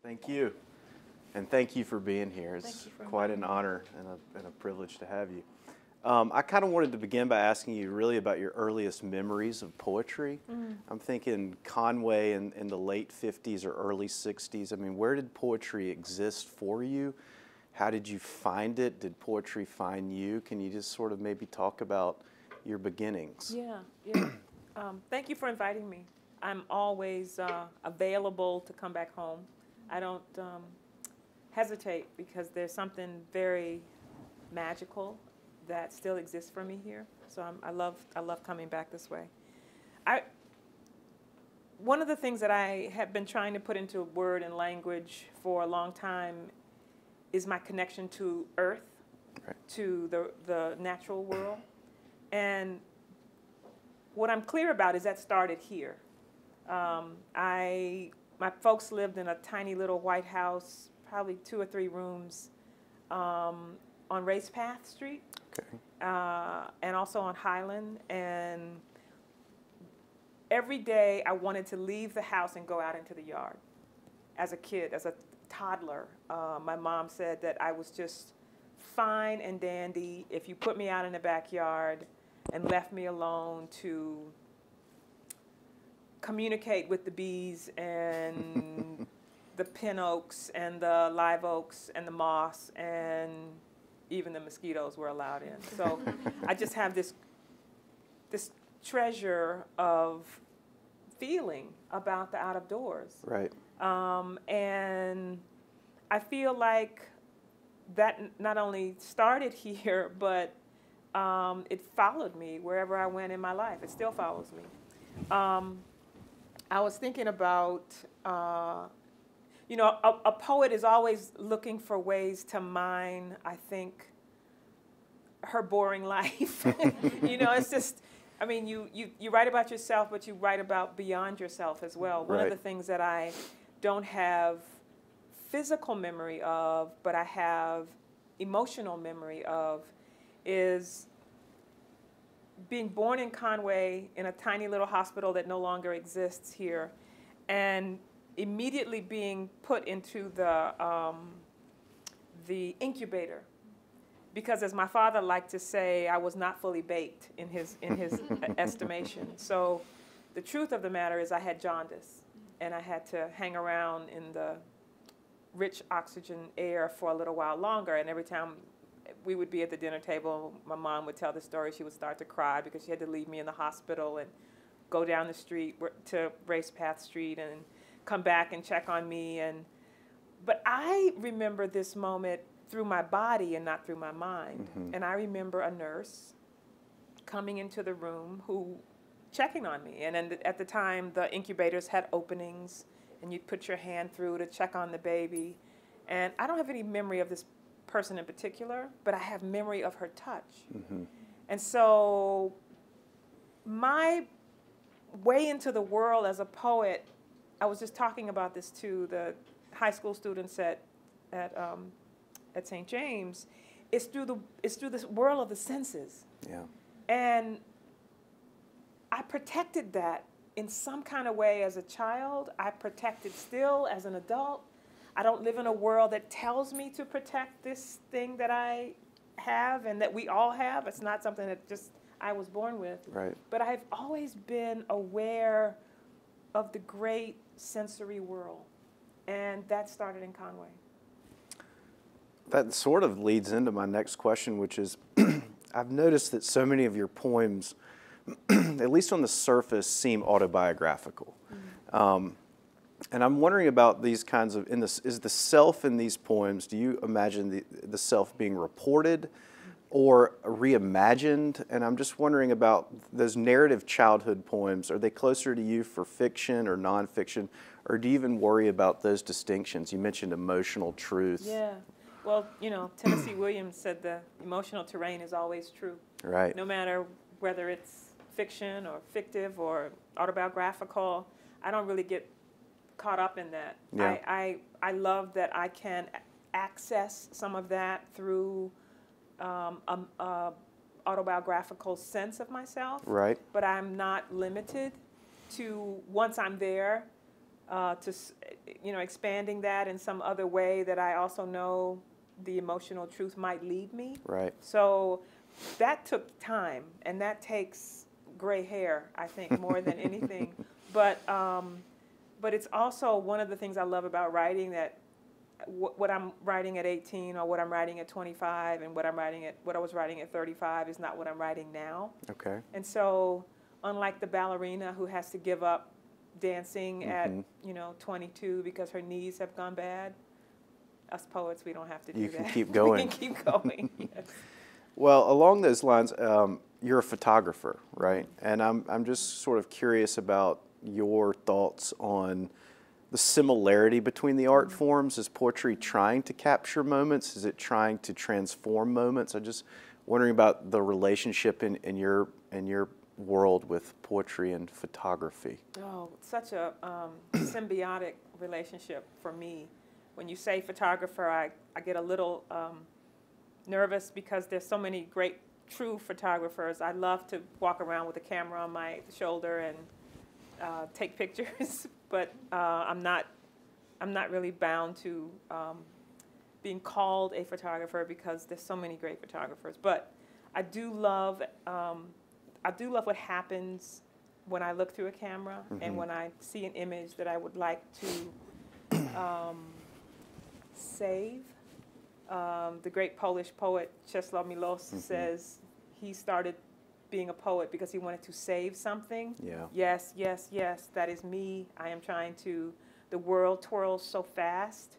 Thank you. And thank you for being here. It's quite an honor and a privilege to have you. I kind of wanted to begin by asking you really about your earliest memories of poetry. I'm thinking Conway in the late 50s or early 60s. I mean, where did poetry exist for you? How did you find it? Did poetry find you? Can you just sort of maybe talk about your beginnings? Yeah. Thank you for inviting me. I'm always available to come back home. I don't hesitate because there's something very magical that still exists for me here. So I love coming back this way. One of the things that I have been trying to put into word and language for a long time is my connection to Earth, to the natural world. And what I'm clear about is that started here. My folks lived in a tiny little white house, probably 2 or 3 rooms, on Race Path Street, and also on Highland. And every day I wanted to leave the house and go out into the yard. As a kid, as a toddler, my mom said that I was just fine and dandy if you put me out in the backyard and left me alone to communicate with the bees and the pin oaks and the live oaks and the moss, and even the mosquitoes were allowed in. So I just have this treasure of feeling about the out of doors. Right. And I feel like that not only started here, but it followed me wherever I went in my life. It still follows me. I was thinking about, you know, a poet is always looking for ways to mine, I think, her boring life. You know, it's just, I mean, you write about yourself, but you write about beyond yourself as well. One of the things that I don't have physical memory of, but I have emotional memory of, is being born in Conway in a tiny little hospital that no longer exists here, and immediately being put into the incubator, because as my father liked to say, I was not fully baked in his estimation. So the truth of the matter is I had jaundice, and I had to hang around in the rich oxygen air for a little while longer. And every time we would be at the dinner table, my mom would tell the story. She would start to cry because she had to leave me in the hospital and go down the street to Race Path Street and come back and check on me. But I remember this moment through my body and not through my mind. And I remember a nurse coming into the room checking on me. And at the time, the incubators had openings, and you'd put your hand through to check on the baby. And I don't have any memory of this person in particular, but I have memory of her touch. And so my way into the world as a poet, I was just talking about this to the high school students at St. James, is through this world of the senses. Yeah. And I protected that in some kind of way as a child. I protect it still as an adult. I don't live in a world that tells me to protect this thing that I have and that we all have. It's not something that just I was born with. Right. But I've always been aware of the great sensory world. And that started in Conway. That sort of leads into my next question, which is, I've noticed that so many of your poems, at least on the surface, seem autobiographical. And I'm wondering about these kinds of, is the self in these poems, do you imagine the self being reported or reimagined? And I'm just wondering about those narrative childhood poems. Are they closer to you for fiction or nonfiction? Or do you even worry about those distinctions? You mentioned emotional truth. Yeah. Well, you know, Tennessee Williams said the emotional terrain is always true. Right. No matter whether it's fiction or fictive or autobiographical, I don't really get caught up in that. Yeah. I love that I can access some of that through autobiographical sense of myself. Right. But I'm not limited to, once I'm there, expanding that in some other way that I also know the emotional truth might lead me. Right. So that took time, and that takes gray hair, I think, more than anything. But it's also one of the things I love about writing, that what I'm writing at 18 or what I'm writing at 25 and what I was writing at 35 is not what I'm writing now. Okay. And so, unlike the ballerina who has to give up dancing at 22 because her knees have gone bad, us poets, we don't have to do that. You can keep going. We can keep going. Yes. Well, along those lines, you're a photographer, right? And I'm just sort of curious about your thoughts on the similarity between the art forms. Is poetry trying to capture moments? Is it trying to transform moments? I'm just wondering about the relationship in your world with poetry and photography. Oh, such a symbiotic relationship for me. When you say photographer, I get a little nervous because there's so many great true photographers. I love to walk around with a camera on my shoulder and take pictures, but I'm not really bound to being called a photographer because there's so many great photographers. But I do love what happens when I look through a camera and when I see an image that I would like to save. The great Polish poet Czesław Miłosz says he started being a poet because he wanted to save something. Yeah. Yes, yes, yes, that is me. I am trying to, the world twirls so fast.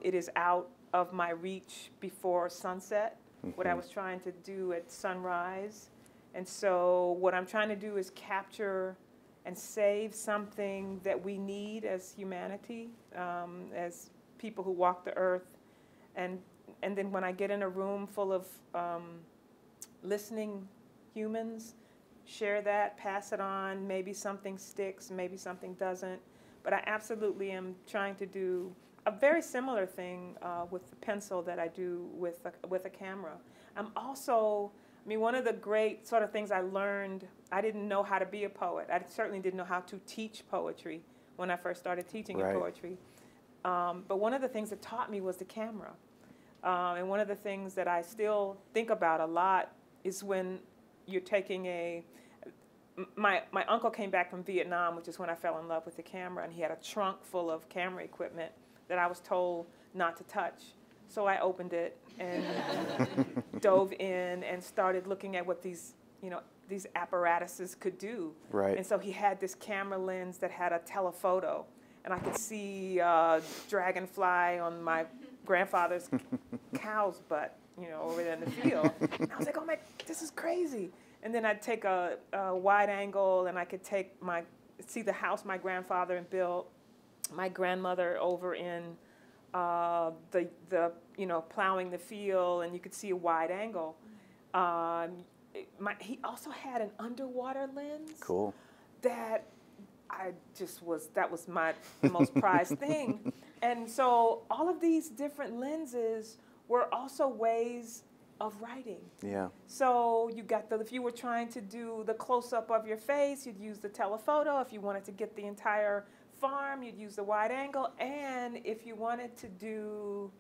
It is out of my reach before sunset, what I was trying to do at sunrise. And so what I'm trying to do is capture and save something that we need as humanity, as people who walk the earth. And then when I get in a room full of listening humans, share that, pass it on. Maybe something sticks, maybe something doesn't. But I absolutely am trying to do a very similar thing with the pencil that I do with a camera. I'm also, one of the great sort of things I learned, I didn't know how to be a poet. I certainly didn't know how to teach poetry when I first started teaching in poetry. But one of the things that taught me was the camera. And one of the things that I still think about a lot is when you're taking my uncle came back from Vietnam, which is when I fell in love with the camera, and he had a trunk full of camera equipment that I was told not to touch. So I opened it and dove in and started looking at what these apparatuses could do. Right. And so he had this camera lens that had a telephoto, and I could see dragonfly on my grandfather's cow's butt, over there in the field. And I was like, oh my, this is crazy. And then I'd take a wide angle, and I could see the house my grandfather had built, my grandmother over in the plowing the field, and you could see a wide angle. He also had an underwater lens. Cool. That was my most prized thing. And so all of these different lenses were also ways of writing. Yeah. So you got if you were trying to do the close-up of your face, you'd use the telephoto. If you wanted to get the entire farm, you'd use the wide angle. And if you wanted to do,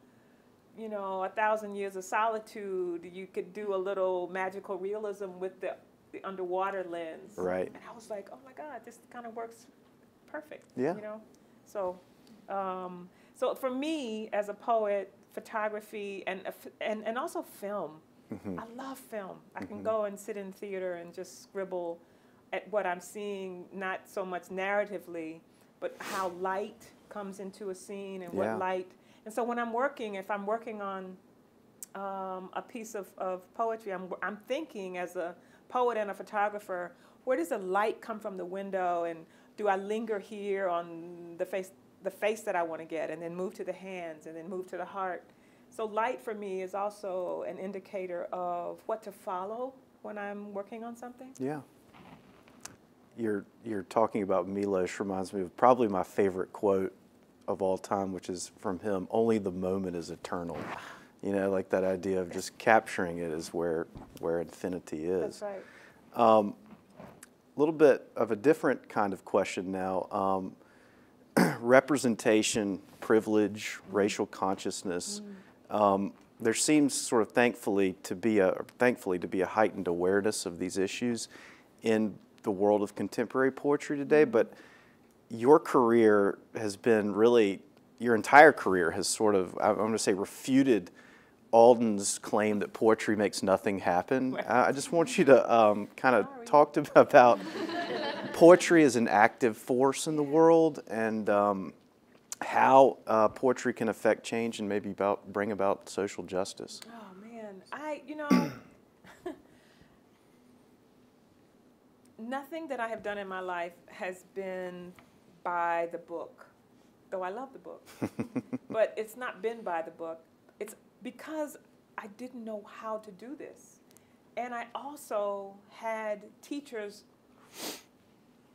1,000 Years of Solitude, you could do a little magical realism with the underwater lens. Right. And I was like, oh my God, this kind of works perfect. Yeah. So, so for me as a poet, photography and also film. I love film. I can go and sit in theater and just scribble at what I'm seeing, not so much narratively, but how light comes into a scene and what light. And so when if I'm working on a piece of poetry, I'm thinking as a poet and a photographer, where does the light come from the window, and do I linger here on the face that I want to get, and then move to the hands, and then move to the heart? So light for me is also an indicator of what to follow when I'm working on something. Yeah. You're talking about Miloš reminds me of probably my favorite quote of all time, which is from him: "Only the moment is eternal." Like that idea of just capturing it is where infinity is. That's right. A little bit of a different kind of question now. representation, privilege, racial consciousness, there seems sort of thankfully to be a heightened awareness of these issues in the world of contemporary poetry today. But your career has been really, your entire career has sort of, I'm going to say, refuted Alden's claim that poetry makes nothing happen. I just want you to kind of talk about poetry as an active force in the world, and how poetry can affect change and maybe bring about social justice. Oh man, you know, nothing that I have done in my life has been by the book, though I love the book. But it's not been by the book. It's because I didn't know how to do this. And I also had teachers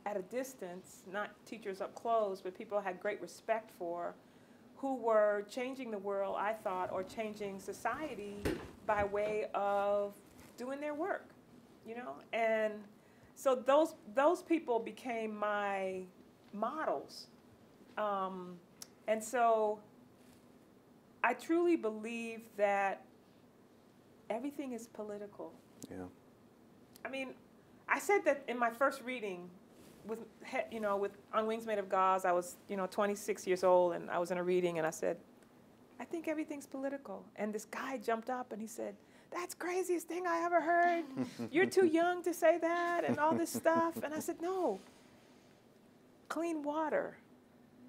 at a distance, not teachers up close, but people I had great respect for, who were changing the world, I thought, or changing society by way of doing their work, you know? And so those people became my models. And so I truly believe that everything is political. Yeah. I mean, I said that in my first reading with On Wings Made of Gauze. I was, 26 years old, and I was in a reading, and I said, I think everything's political. And this guy jumped up and he said, that's the craziest thing I ever heard. You're too young to say that and all this stuff. And I said, no. Clean water,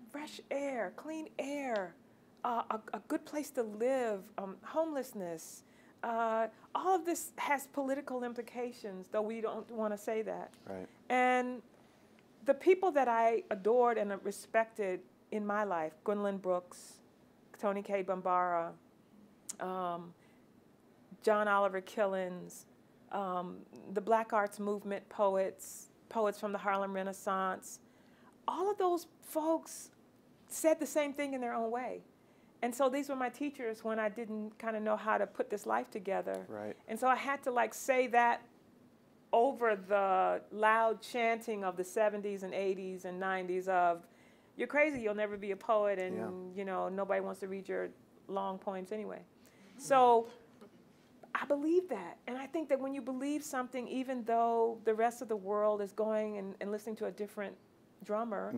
fresh air, clean air, a good place to live, homelessness. All of this has political implications, though we don't want to say that. Right. And the people that I adored and respected in my life, Gwendolyn Brooks, Toni Cade Bambara, John Oliver Killens, the Black Arts Movement poets from the Harlem Renaissance, all of those folks said the same thing in their own way. And so these were my teachers when I didn't kind of know how to put this life together. Right. And so I had to say that over the loud chanting of the 70s and 80s and 90s of, you're crazy, you'll never be a poet, and nobody wants to read your long poems anyway. So I believe that. And I think that when you believe something, even though the rest of the world is going and listening to a different drummer,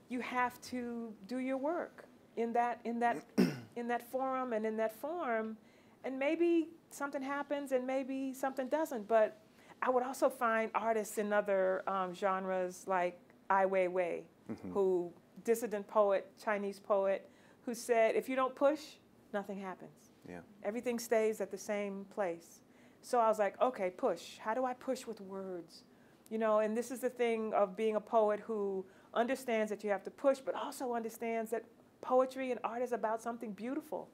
you have to do your work in that forum and in that form, and maybe something happens and maybe something doesn't. But I would also find artists in other genres like Ai Weiwei, who dissident poet, Chinese poet, who said, if you don't push, nothing happens. Yeah. Everything stays at the same place. So I was like, okay, push. How do I push with words? And this is the thing of being a poet who understands that you have to push, but also understands that poetry and art is about something beautiful.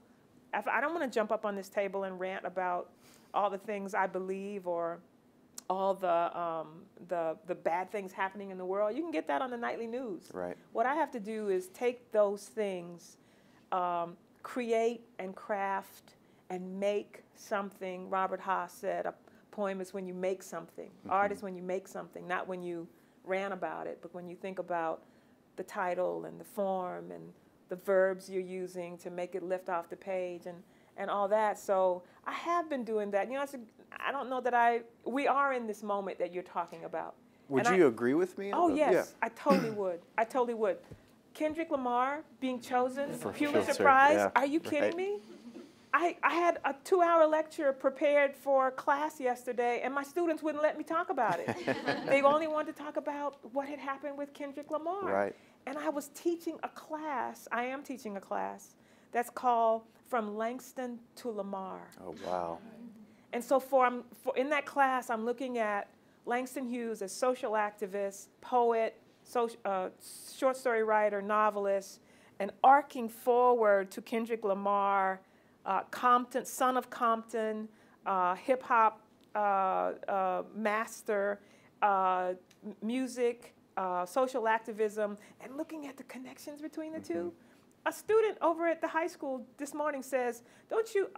I don't want to jump up on this table and rant about all the things I believe or all the bad things happening in the world. You can get that on the nightly news. Right. What I have to do is take those things, create and craft and make something. Robert Haas said a poem is when you make something. Art is when you make something, not when you rant about it, but when you think about the title and the form and the verbs you're using to make it lift off the page and all that. So I have been doing that. I don't know that we are in this moment that you're talking about. Would you agree with me? Oh, yes, yeah. I totally would. I totally would. Kendrick Lamar being chosen, Pulitzer Pulitzer, Prize, yeah, are you kidding right. me? I had a 2-hour lecture prepared for class yesterday, and my students wouldn't let me talk about it. They only wanted to talk about what had happened with Kendrick Lamar. Right. And I was teaching a class, I am teaching a class, that's called From Langston to Lamar. Oh, wow. And so in that class, I'm looking at Langston Hughes as social activist, poet, short story writer, novelist, and arcing forward to Kendrick Lamar, Compton, son of Compton, hip-hop master, music, social activism, and looking at the connections between the two. A student over at the high school this morning says, don't you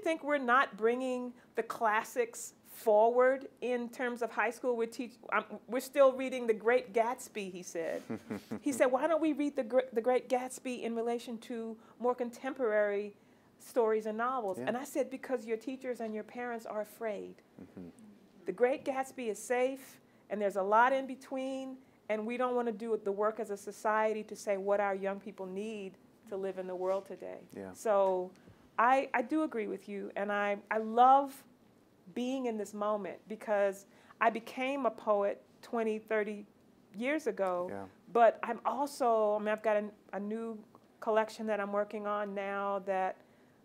think we're not bringing the classics forward in terms of high school. We're still reading The Great Gatsby, he said. He said, why don't we read The Great Gatsby in relation to more contemporary stories and novels? Yeah. And I said, because your teachers and your parents are afraid. The Great Gatsby is safe, and there's a lot in between, and we don't want to do the work as a society to say what our young people need to live in the world today. Yeah. So I do agree with you, and I love being in this moment, because I became a poet 20, 30 years ago, Yeah. but I'm also, I mean, I've got a new collection that I'm working on now that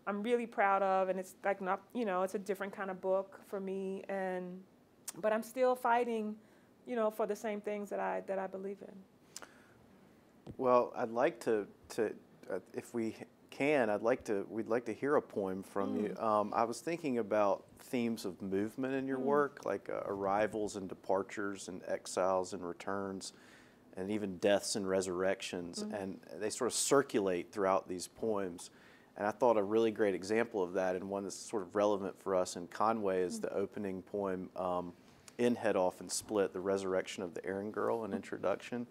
I'm really proud of, and it's like not, you know, it's a different kind of book for me, but I'm still fighting, you know, for the same things that I believe in. Well, I'd like to if we can, we'd like to hear a poem from you. I was thinking about themes of movement in your work, like arrivals and departures and exiles and returns, and even deaths and resurrections, and they sort of circulate throughout these poems. And I thought a really great example of that, and one that's sort of relevant for us in Conway, is the opening poem in Head Off and Split, The Resurrection of the Errand Girl, an introduction.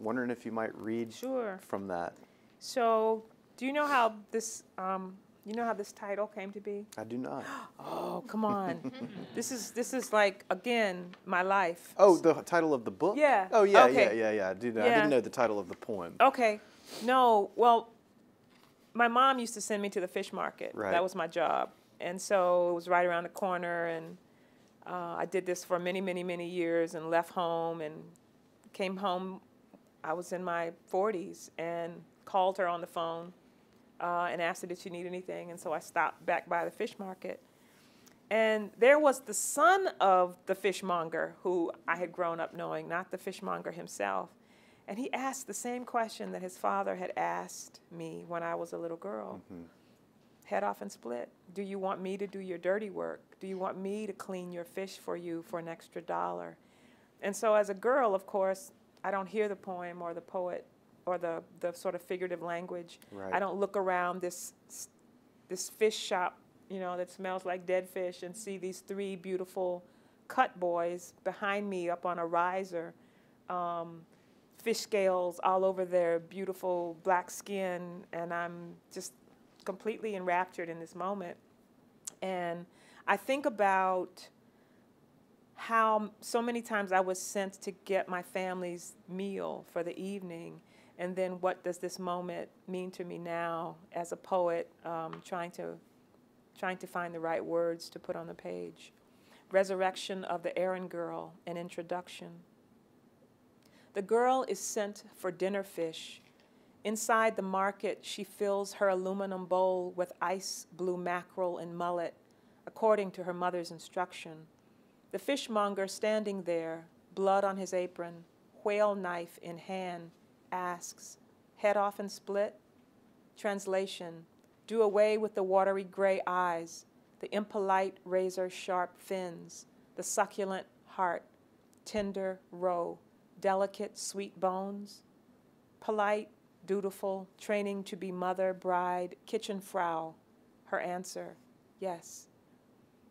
Wondering if you might read from that. So, do you know how this title came to be? I do not. Oh, come on. This is like, again, my life. Oh, the title of the book? Yeah. Oh, yeah, Okay. yeah. I didn't know the title of the poem. Okay. No, well, my mom used to send me to the fish market. Right. That was my job. And so it was right around the corner, and I did this for many, many, many years, and left home and came home. I was in my 40s and called her on the phone and asked her, did she need anything? And so I stopped back by the fish market. And there was the son of the fishmonger who I had grown up knowing, not the fishmonger himself. And he asked the same question that his father had asked me when I was a little girl. Head Off and Split. Do you want me to do your dirty work? Do you want me to clean your fish for you for an extra $1? And so as a girl, of course, I don't hear the poem or the poet or the sort of figurative language. Right. I don't look around this fish shop, you know, that smells like dead fish, and see these 3 beautiful cut boys behind me up on a riser, fish scales all over their beautiful black skin, and I'm just completely enraptured in this moment. And I think about how so many times I was sent to get my family's meal for the evening, and then what does this moment mean to me now as a poet, trying to find the right words to put on the page. Resurrection of the Errand Girl, an introduction. The girl is sent for dinner fish. Inside the market, she fills her aluminum bowl with ice blue mackerel and mullet, according to her mother's instruction. The fishmonger standing there, blood on his apron, whale knife in hand, asks, Head Off and Split? Translation, do away with the watery gray eyes, the impolite razor-sharp fins, the succulent heart, tender roe, delicate sweet bones. Polite, dutiful, training to be mother, bride, kitchen frau. Her answer, yes.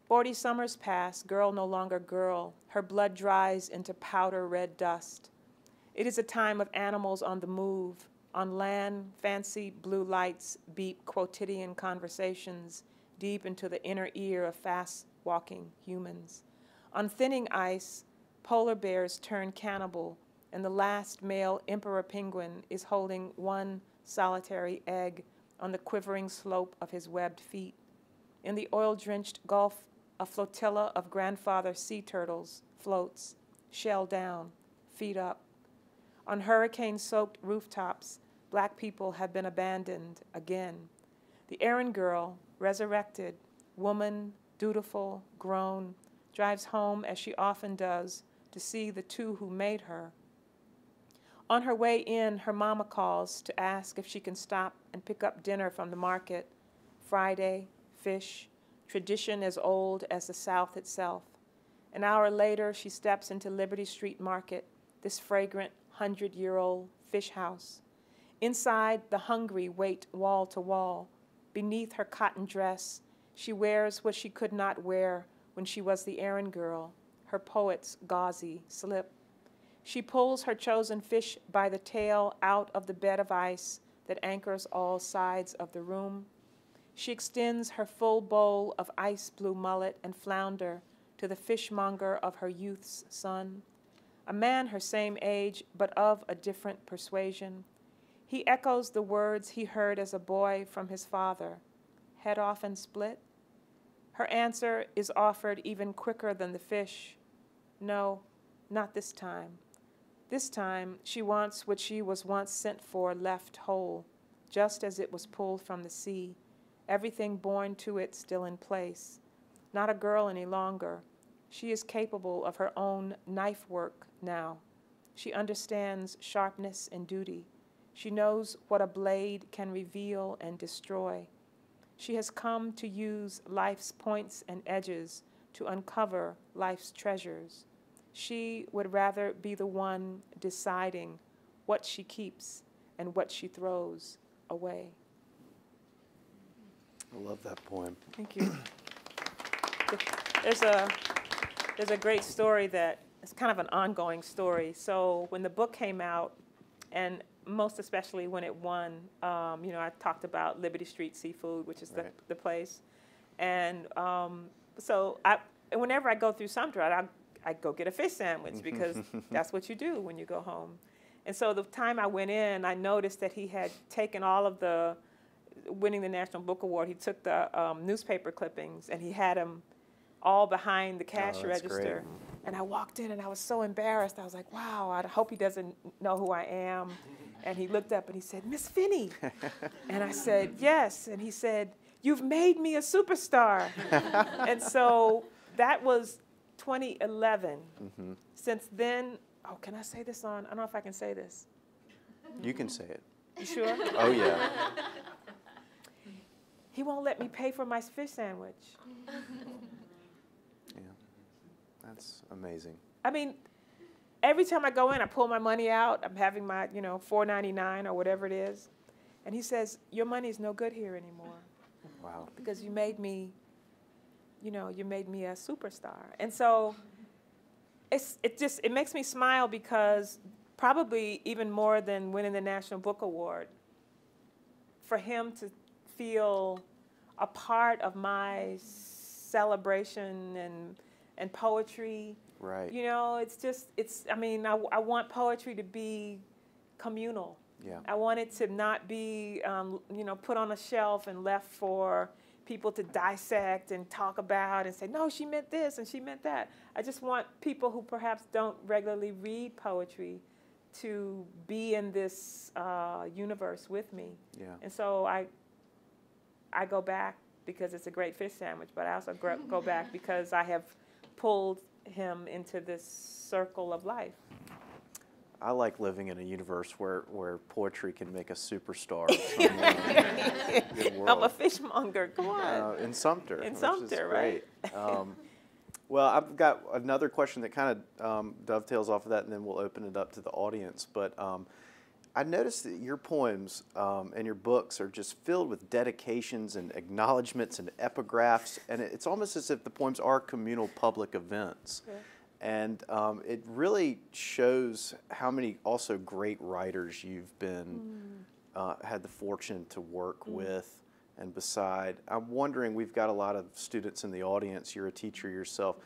40 summers pass, girl no longer girl. Her blood dries into powder red dust. It is a time of animals on the move. On land, fancy blue lights beat quotidian conversations deep into the inner ear of fast-walking humans. On thinning ice, polar bears turn cannibal, and the last male emperor penguin is holding one solitary egg on the quivering slope of his webbed feet. In the oil-drenched Gulf, a flotilla of grandfather sea turtles floats, shell down, feet up. On hurricane-soaked rooftops, black people have been abandoned again. The errand girl, resurrected, woman, dutiful, grown, drives home as she often does to see the 2 who made her. On her way in, her mama calls to ask if she can stop and pick up dinner from the market. Friday, fish, tradition as old as the South itself. An hour later, she steps into Liberty Street Market, this fragrant 100-year-old fish house. Inside, the hungry wait wall to wall. Beneath her cotton dress, she wears what she could not wear when she was the errand girl, her poet's gauzy slip. She pulls her chosen fish by the tail out of the bed of ice that anchors all sides of the room. She extends her full bowl of ice blue mullet and flounder to the fishmonger of her youth's son, a man her same age but of a different persuasion. He echoes the words he heard as a boy from his father, head off and split. Her answer is offered even quicker than the fish. No, not this time. This time she wants what she was once sent for left whole, just as it was pulled from the sea, everything born to it still in place. Not a girl any longer. She is capable of her own knife work now. She understands sharpness and duty. She knows what a blade can reveal and destroy. She has come to use life's points and edges to uncover life's treasures. She would rather be the one deciding what she keeps and what she throws away. I love that poem. Thank you. There's a great story that it's kind of an ongoing story. So when the book came out, and most especially when it won, I talked about Liberty Street Seafood, which is the place. And so whenever I go through Sumter, I go get a fish sandwich because that's what you do when you go home. And so the time I went in, I noticed that he had taken all of winning the National Book Award, he took the newspaper clippings and he had them all behind the cash register. Great. And I walked in and I was so embarrassed. I was like, wow, I hope he doesn't know who I am. And he looked up and he said, Miss Finney. And I said, yes. And he said, you've made me a superstar. And so that was 2011. Mm-hmm. Since then, can I say this on? I don't know if I can say this. You can say it. You sure? Oh, yeah. He won't let me pay for my fish sandwich. Yeah, that's amazing. I mean, every time I go in, I pull my money out. I'm having my, $4.99 or whatever it is. And he says, your money's no good here anymore. Wow. Because you made me a superstar. And so it makes me smile because probably even more than winning the National Book Award, for him to feel a part of my celebration and poetry. Right. I want poetry to be communal. Yeah. I want it to not be, put on a shelf and left for people to dissect and talk about and say, no, she meant this and she meant that. I just want people who perhaps don't regularly read poetry to be in this universe with me. Yeah. And so I go back because it's a great fish sandwich, but I also go back because I have pulled him into this circle of life. I like living in a universe where poetry can make a superstar. I'm a fishmonger. Come on. In Sumter. In Sumter, right? Well, I've got another question that kind of dovetails off of that, and then we'll open it up to the audience. But I noticed that your poems and your books are just filled with dedications and acknowledgments and epigraphs, and it's almost as if the poems are communal public events. Yeah. And it really shows how many also great writers you've been had the fortune to work with and beside. I'm wondering, we've got a lot of students in the audience. You're a teacher yourself.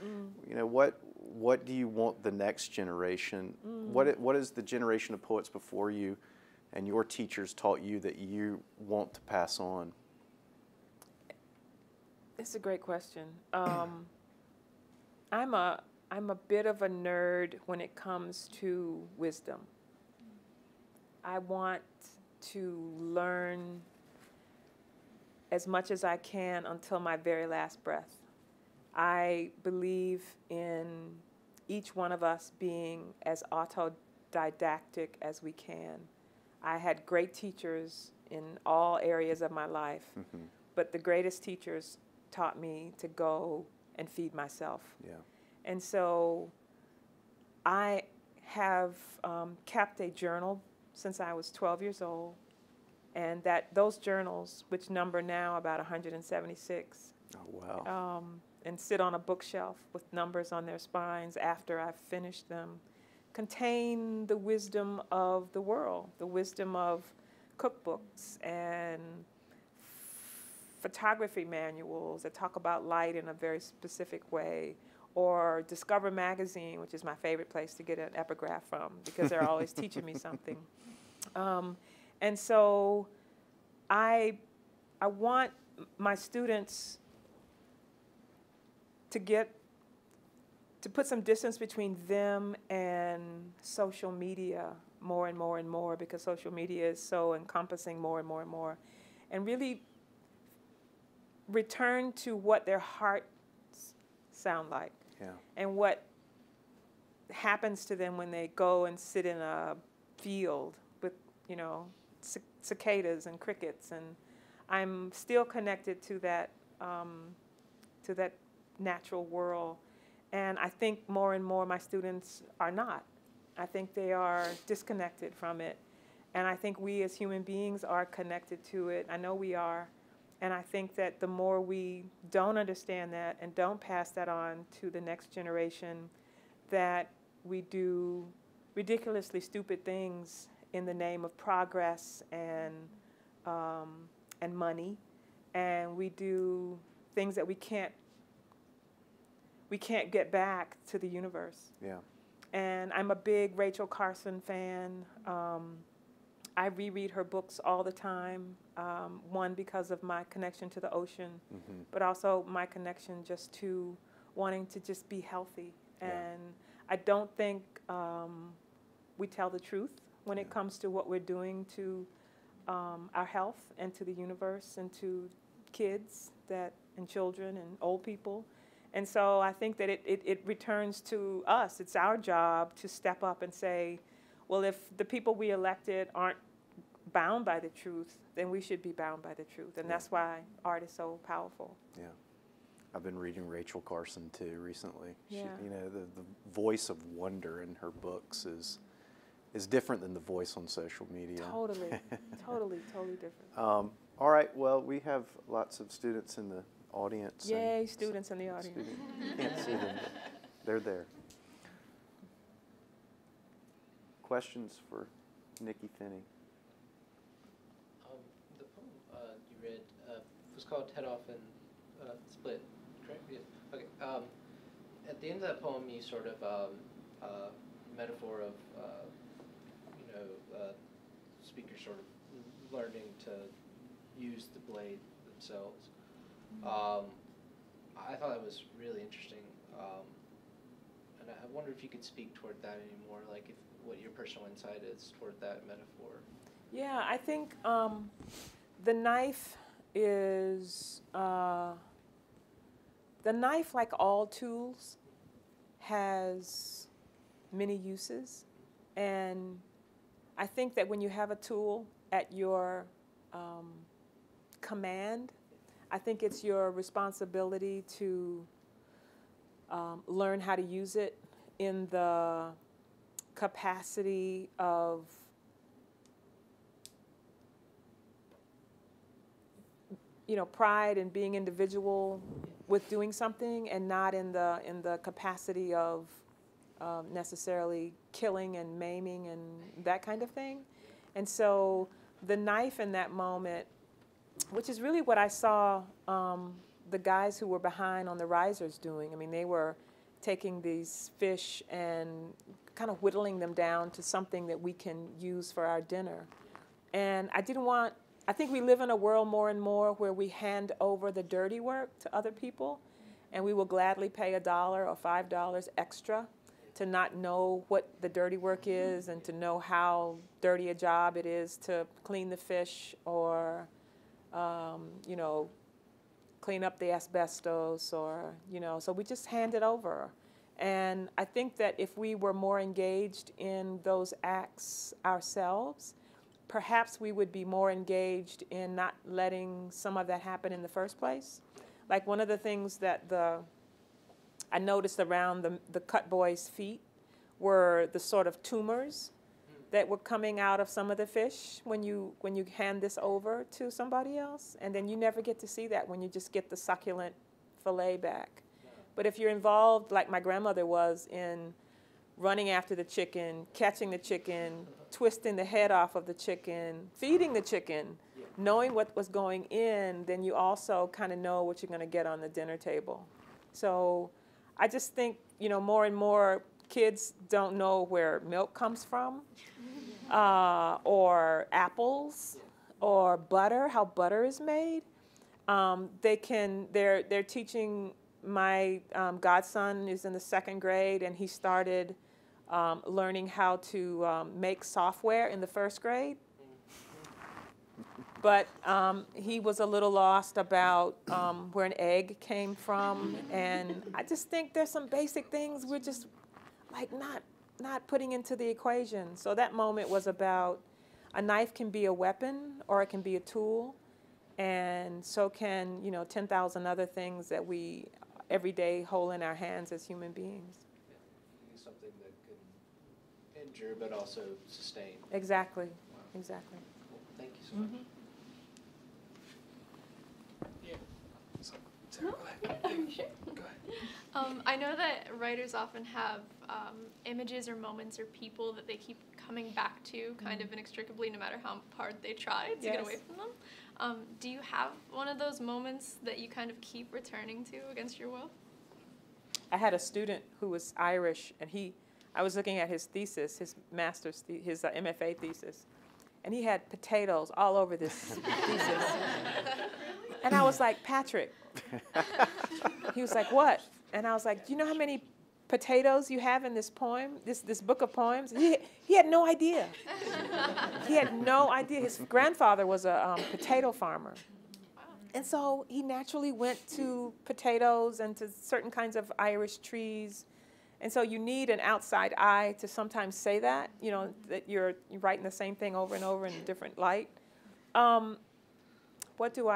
What do you want the next generation? What is the generation of poets before you and your teachers taught you that you want to pass on? It's a great question. I'm a bit of a nerd when it comes to wisdom. I want to learn as much as I can until my very last breath. I believe in each one of us being as autodidactic as we can. I had great teachers in all areas of my life, but the greatest teachers taught me to go and feed myself. Yeah. And so I have kept a journal since I was 12 years old, and those journals, which number now about 176, oh, wow. and sit on a bookshelf with numbers on their spines after I've finished them contain the wisdom of the world, the wisdom of cookbooks and photography manuals that talk about light in a very specific way, or Discover Magazine, which is my favorite place to get an epigraph from because they're always teaching me something. And so I want my students to put some distance between them and social media more and more and more, because social media is so encompassing more and more and more, and really return to what their hearts sound like. Yeah. And what happens to them when they go and sit in a field with, you know, cicadas and crickets. And I'm still connected to that natural world. And I think more and more my students are not. I think they are disconnected from it. And I think we as human beings are connected to it. I know we are. And I think that the more we don't understand that and don't pass that on to the next generation, that we do ridiculously stupid things in the name of progress and money, and we do things that we can't get back to the universe. Yeah. And I'm a big Rachel Carson fan. I reread her books all the time, one, because of my connection to the ocean, but also my connection just to wanting to just be healthy. And I don't think we tell the truth when it comes to what we're doing to our health and to the universe and to kids and children and old people. And so I think that it returns to us. It's our job to step up and say, well, if the people we elected aren't bound by the truth, then we should be bound by the truth. And that's why art is so powerful. Yeah. I've been reading Rachel Carson too recently. Yeah. She, you know, the voice of wonder in her books is different than the voice on social media. Totally, totally different. All right, well, we have lots of students in the audience. Yay, students in the audience. Can't see them, but they're there. Questions for Nikky Finney? The poem you read was called Head Off and Split, correct? Yeah. Okay. At the end of that poem, you sort of metaphor of speakers sort of learning to use the blade themselves. I thought that was really interesting, and I wonder if you could speak toward that anymore, like what your personal insight is toward that metaphor. Yeah, I think the knife is, like all tools, has many uses. And I think that when you have a tool at your command, I think it's your responsibility to learn how to use it in the capacity of pride and being individual with doing something, and not in the capacity of necessarily killing and maiming and that kind of thing. And so the knife in that moment, which is really what I saw the guys who were behind on the risers doing. I mean, they were taking these fish and kind of whittling them down to something that we can use for our dinner. And I think we live in a world more and more where we hand over the dirty work to other people, and we will gladly pay $1 or $5 extra to not know what the dirty work is and to know how dirty a job it is to clean the fish or, clean up the asbestos or, so we just hand it over. And I think that if we were more engaged in those acts ourselves, perhaps we would be more engaged in not letting some of that happen in the first place. Like one of the things that I noticed around the cut boy's feet were the sort of tumors that were coming out of some of the fish when you hand this over to somebody else. And then you never get to see that when you just get the succulent fillet back. But if you're involved, like my grandmother was, in running after the chicken, catching the chicken, twisting the head off of the chicken, feeding the chicken, knowing what was going in, then you also kind of know what you're going to get on the dinner table. So I just think, you know, more and more kids don't know where milk comes from, or apples, or butter, how butter is made. They're teaching, my godson is in the 2nd grade, and he started learning how to make software in the 1st grade. But he was a little lost about where an egg came from, and I just think there's some basic things we're just like not putting into the equation. So that moment was about a knife can be a weapon or it can be a tool, and so can, you know, 10,000 other things that we every day hold in our hands as human beings. Yeah. Something that can injure but also sustain. Exactly. Wow. Exactly. Cool. Thank you so much. Yeah. So, Sarah, go ahead. Sure. Go ahead. I know that writers often have images or moments or people that they keep coming back to kind of inextricably, no matter how hard they try to get away from them. Do you have one of those moments that you kind of keep returning to against your will? I had a student who was Irish, and I was looking at his thesis, his MFA thesis, and he had potatoes all over this thesis. And I was like, Patrick. He was like, what? And I was like, do you know how many potatoes you have in this poem, this book of poems? He had no idea. He had no idea. His grandfather was a potato farmer. And so he naturally went to potatoes and to certain kinds of Irish trees. And so you need an outside eye to sometimes say that, you know, that you're writing the same thing over and over in a different light. What do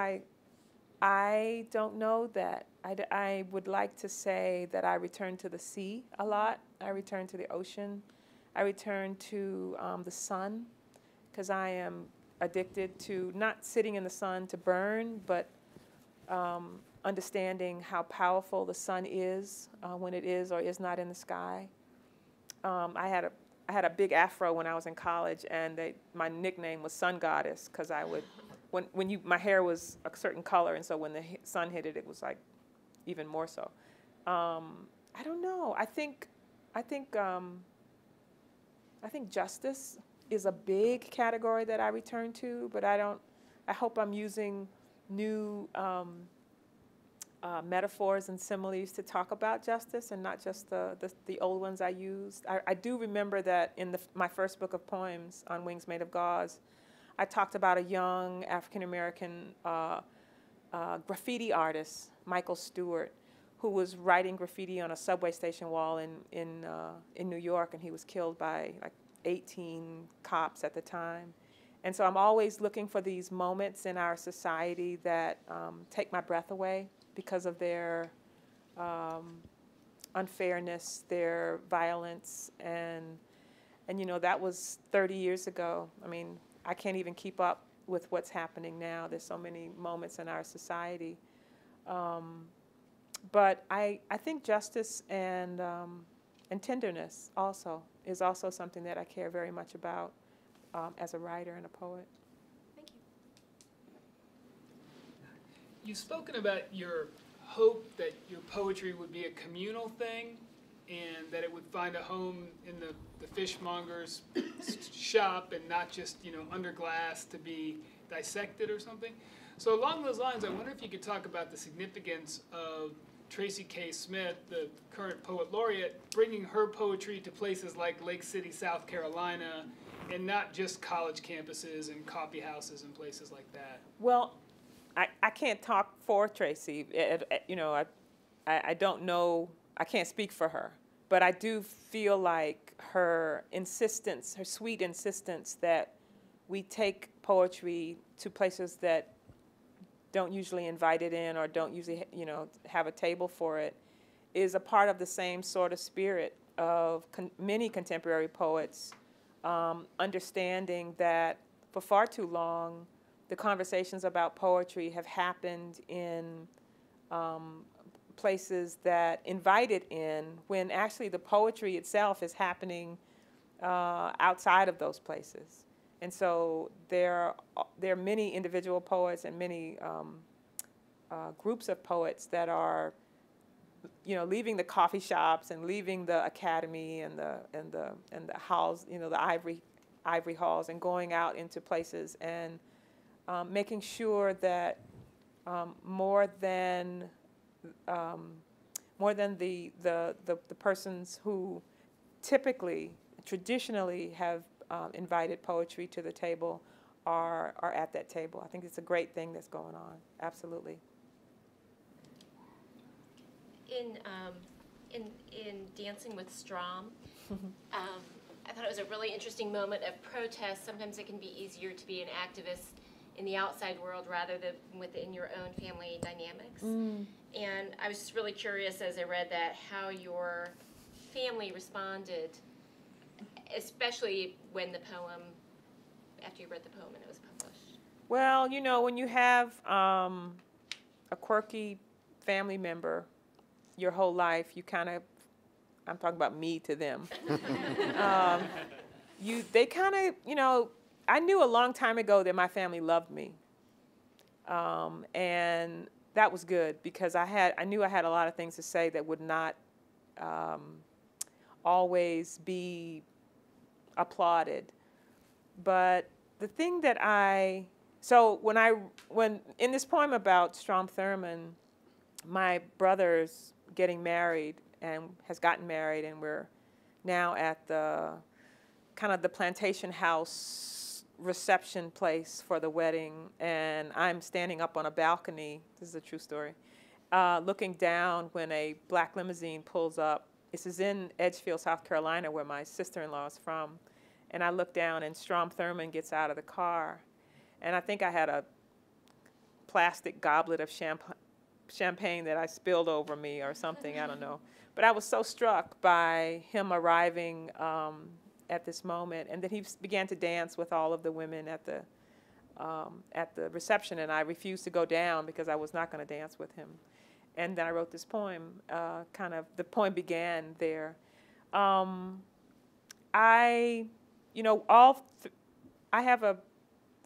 I don't know that. I would like to say that I return to the sea a lot. I return to the ocean. I return to the sun, because I am addicted to not sitting in the sun to burn, but understanding how powerful the sun is when it is or is not in the sky. I had a big afro when I was in college, and my nickname was Sun Goddess, because I would, my hair was a certain color, and so when the sun hit it, it was like even more so. I don't know. I think justice is a big category that I return to, but I hope I'm using new metaphors and similes to talk about justice, and not just the old ones I used. I do remember that in my first book of poems, On Wings Made of Gauze, I talked about a young African-American graffiti artist, Michael Stewart, who was writing graffiti on a subway station wall in New York, and he was killed by like 18 cops at the time. And so I'm always looking for these moments in our society that take my breath away because of their unfairness, their violence, and you know, that was 30 years ago. I mean, I can't even keep up with what's happening now. There's so many moments in our society. But I think justice and tenderness also is also something that I care very much about as a writer and a poet. Thank you. You've spoken about your hope that your poetry would be a communal thing, and that it would find a home in the fishmonger's shop, and not just, you know, under glass to be dissected or something. So along those lines, I wonder if you could talk about the significance of Tracy K. Smith, the current poet laureate, bringing her poetry to places like Lake City, South Carolina, and not just college campuses and coffee houses and places like that. Well, I can't talk for Tracy. You know, I don't know. I can't speak for her. But I do feel like her insistence, her sweet insistence that we take poetry to places that don't usually invite it in, or don't usually, you know, have a table for it, is a part of the same sort of spirit of many contemporary poets, understanding that for far too long, the conversations about poetry have happened in places that invite it in, when actually the poetry itself is happening outside of those places. And so there are many individual poets and many groups of poets that are, leaving the coffee shops and leaving the academy and the halls, the ivory halls, and going out into places and making sure that more than the persons who traditionally have invited poetry to the table are at that table. I think it's a great thing that's going on. Absolutely. In Dancing with Strom, I thought it was a really interesting moment of protest. Sometimes it can be easier to be an activist in the outside world rather than within your own family dynamics. And I was just really curious as I read that how your family responded, especially when the poem, after you read the poem and it was published. Well, when you have a quirky family member your whole life, you kind of, I'm talking about me to them, they kind of, I knew a long time ago that my family loved me. And that was good, because I knew I had a lot of things to say that would not always be applauded. But the thing that when in this poem about Strom Thurmond, my brother's getting married and has gotten married, and we're now at the kind of the plantation house reception place for the wedding, and I'm standing up on a balcony, this is a true story, looking down when a black limousine pulls up. This is in Edgefield, South Carolina, where my sister-in-law is from. And I look down, and Strom Thurmond gets out of the car. And I think I had a plastic goblet of champagne that I spilled over me or something, I don't know. But I was so struck by him arriving at this moment. And then he began to dance with all of the women at the reception, and I refused to go down because I was not going to dance with him. And then I wrote this poem, the poem began there. I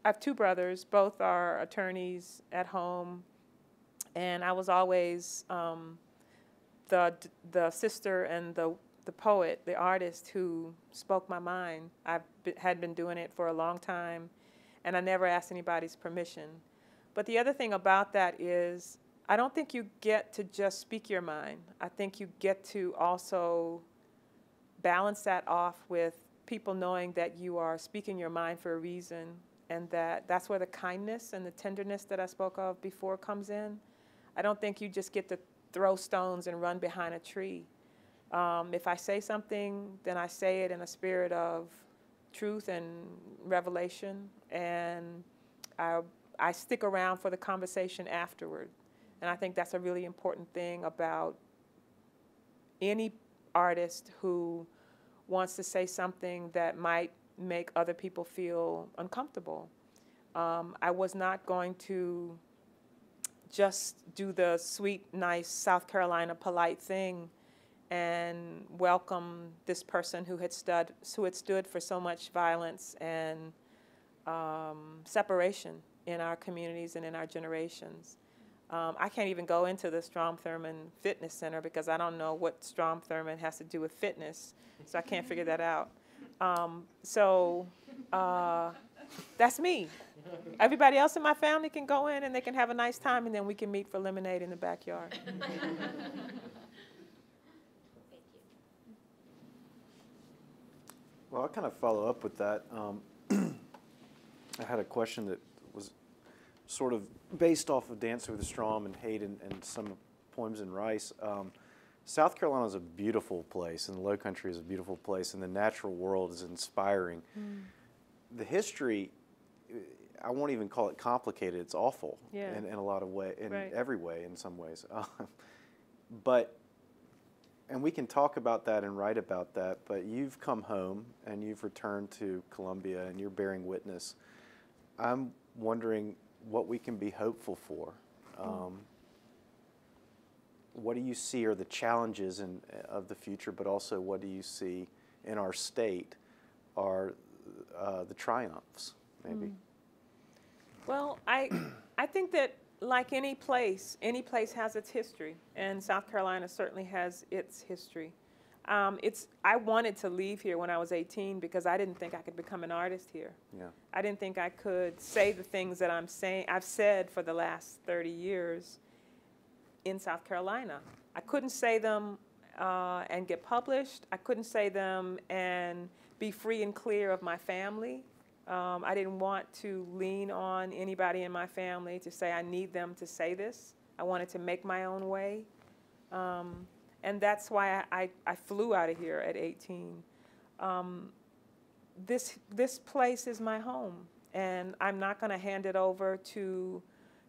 have two brothers, both are attorneys at home, and I was always the sister and the poet, the artist who spoke my mind. Had been doing it for a long time, and I never asked anybody's permission. But the other thing about that is, I don't think you get to just speak your mind. I think you get to also balance that off with people knowing that you are speaking your mind for a reason, and that's where the kindness and the tenderness that I spoke of before comes in. I don't think you just get to throw stones and run behind a tree. If I say something, then I say it in a spirit of truth and revelation, and I stick around for the conversation afterward. And I think that's a really important thing about any artist who wants to say something that might make other people feel uncomfortable. I was not going to just do the sweet, nice South Carolina polite thing and welcome this person who had stood for so much violence and separation in our communities and in our generations. I can't even go into the Strom Thurmond Fitness Center because I don't know what Strom Thurmond has to do with fitness, so I can't figure that out. That's me. Everybody else in my family can go in and they can have a nice time, and then we can meet for lemonade in the backyard. Thank you. Well, I'll kind of follow up with that. I had a question that was sort of based off of Dancing with the Strom and Hate and some poems in Rice. South Carolina is a beautiful place, and the Low Country is a beautiful place, and the natural world is inspiring. The history, I won't even call it complicated. It's awful in a lot of ways, in every way, in some ways. And we can talk about that and write about that, but you've come home and you've returned to Columbia and you're bearing witness. I'm wondering what we can be hopeful for. what do you see are the challenges of the future, but also what do you see in our state are the triumphs, maybe? Well, I think that like any place has its history, and South Carolina certainly has its history. I wanted to leave here when I was 18 because I didn't think I could become an artist here. Yeah. I didn't think I could say the things that I've said for the last 30 years in South Carolina. I couldn't say them and get published. I couldn't say them and be free and clear of my family. I didn't want to lean on anybody in my family to say I need them to say this. I wanted to make my own way. And that's why I flew out of here at 18. This place is my home, and I'm not going to hand it over to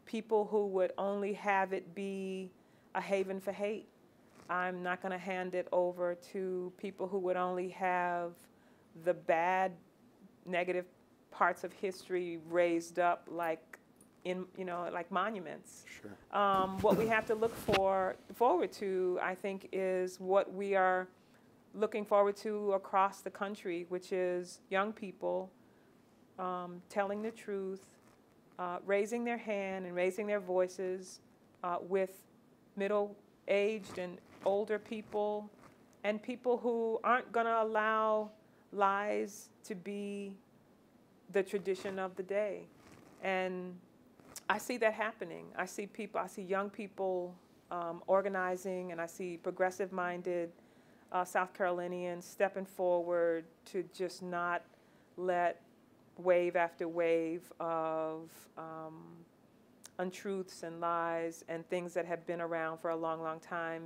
people who would only have it be a haven for hate. I'm not going to hand it over to people who would only have the bad, negative parts of history raised up like like monuments. Sure. What we have to look forward to, I think, is what we are looking forward to across the country, which is young people telling the truth, raising their hand and raising their voices with middle-aged and older people and people who aren't going to allow lies to be the tradition of the day. And I see that happening. I see young people organizing, and I see progressive-minded South Carolinians stepping forward to just not let wave after wave of untruths and lies and things that have been around for a long, long time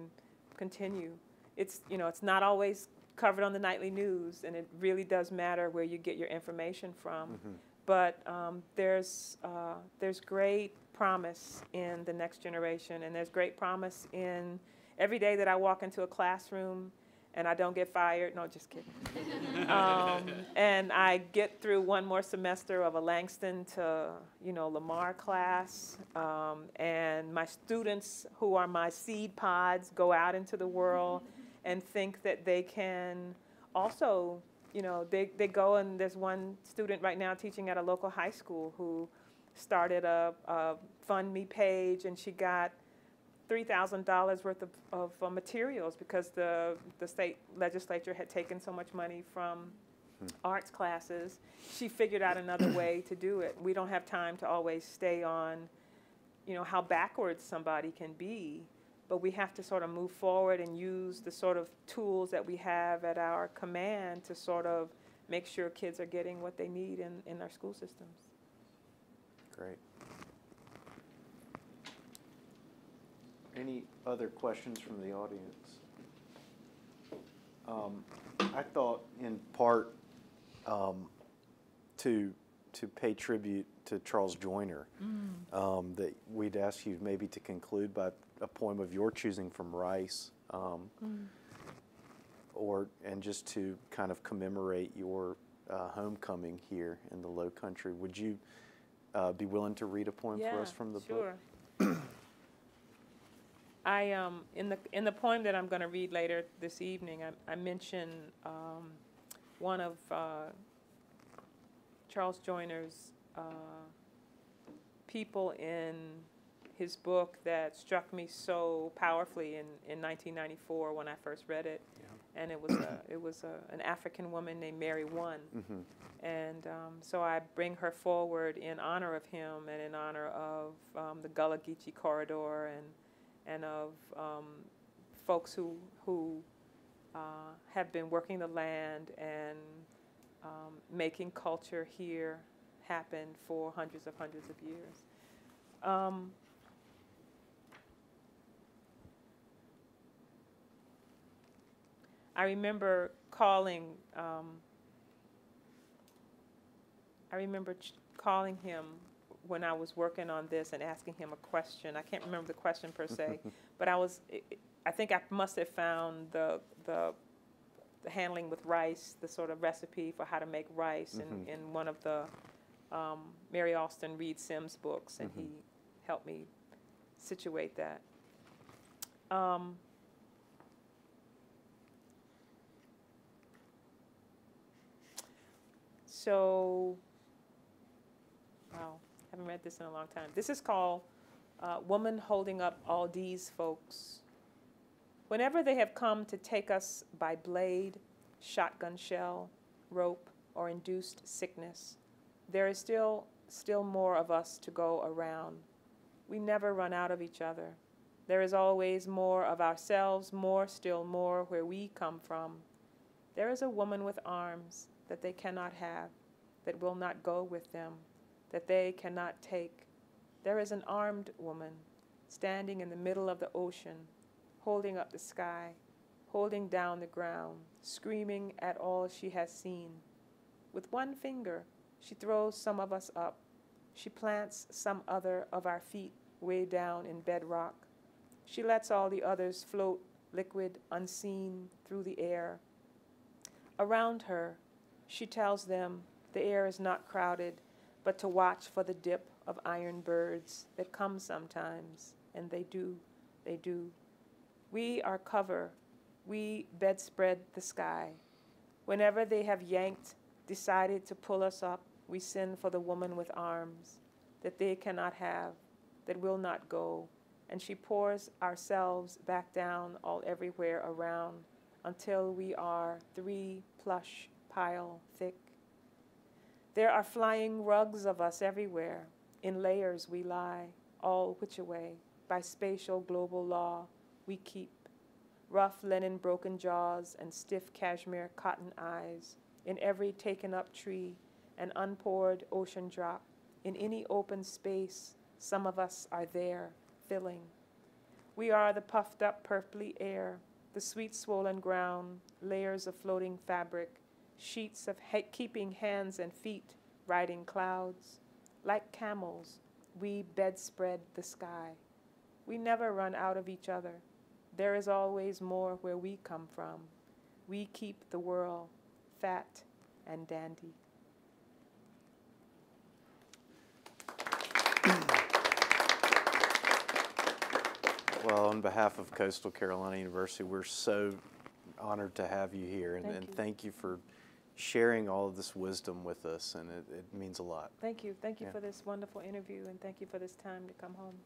continue. It's not always covered on the nightly news, and it really does matter where you get your information from. Mm-hmm. But there's great promise in the next generation, and there's great promise in every day that I walk into a classroom and I don't get fired. No, just kidding. And I get through one more semester of a Langston to, Lamar class, and my students who are my seed pods go out into the world and think that they can also, they go, and there's one student right now teaching at a local high school who started a Fund Me page, and she got $3,000 worth of materials because the state legislature had taken so much money from arts classes. She figured out another way to do it. We don't have time to always stay on, how backwards somebody can be, but we have to sort of move forward and use the sort of tools that we have at our command to sort of make sure kids are getting what they need in our school systems. Great. Any other questions from the audience? I thought in part to pay tribute to Charles Joyner, that we'd ask you maybe to conclude by a poem of your choosing from Rice, and just to kind of commemorate your homecoming here in the Low Country. Would you be willing to read a poem for us from the book? Sure. In the poem that I'm going to read later this evening, I mention one of Charles Joyner's people in his book that struck me so powerfully in 1994 when I first read it, and it was an African woman named Mary One, and so I bring her forward in honor of him and in honor of the Gullah Geechee corridor and of folks who have been working the land and making culture here happen for hundreds of years. I remember calling calling him when I was working on this and asking him a question. I can't remember the question per se, but I think I must have found the handling with rice, the sort of recipe for how to make rice in one of the Mary Alston Reed Sims books, and he helped me situate that. So, wow, haven't read this in a long time. This is called Woman Holding Up All These Folks. Whenever they have come to take us by blade, shotgun shell, rope, or induced sickness, there is still more of us to go around. We never run out of each other. There is always more of ourselves, more, still more, where we come from. There is a woman with arms that they cannot have, that will not go with them, that they cannot take. There is an armed woman standing in the middle of the ocean, holding up the sky, holding down the ground, screaming at all she has seen. With one finger, she throws some of us up. She plants some other of our feet way down in bedrock. She lets all the others float, liquid, unseen, through the air. Around her, she tells them the air is not crowded, but to watch for the dip of iron birds that come sometimes, and they do. We are cover, we bedspread the sky. Whenever they have yanked, decided to pull us up, we send for the woman with arms that they cannot have, that will not go, and she pours ourselves back down all everywhere around until we are 3 plush pile thick. There are flying rugs of us everywhere. In layers we lie, all which away, by spatial global law we keep. Rough Lenin broken jaws and stiff Cashmere cotton eyes, in every taken up tree, an unpoured ocean drop. In any open space, some of us are there, filling. We are the puffed up purply air, the sweet swollen ground, layers of floating fabric, sheets of keeping hands and feet riding clouds. Like camels, we bedspread the sky. We never run out of each other. There is always more where we come from. We keep the world fat and dandy. Well, on behalf of Coastal Carolina University, we're so honored to have you here, and thank you for sharing all of this wisdom with us, and it means a lot. Thank you. Thank you Yeah. for this wonderful interview, and thank you for this time to come home.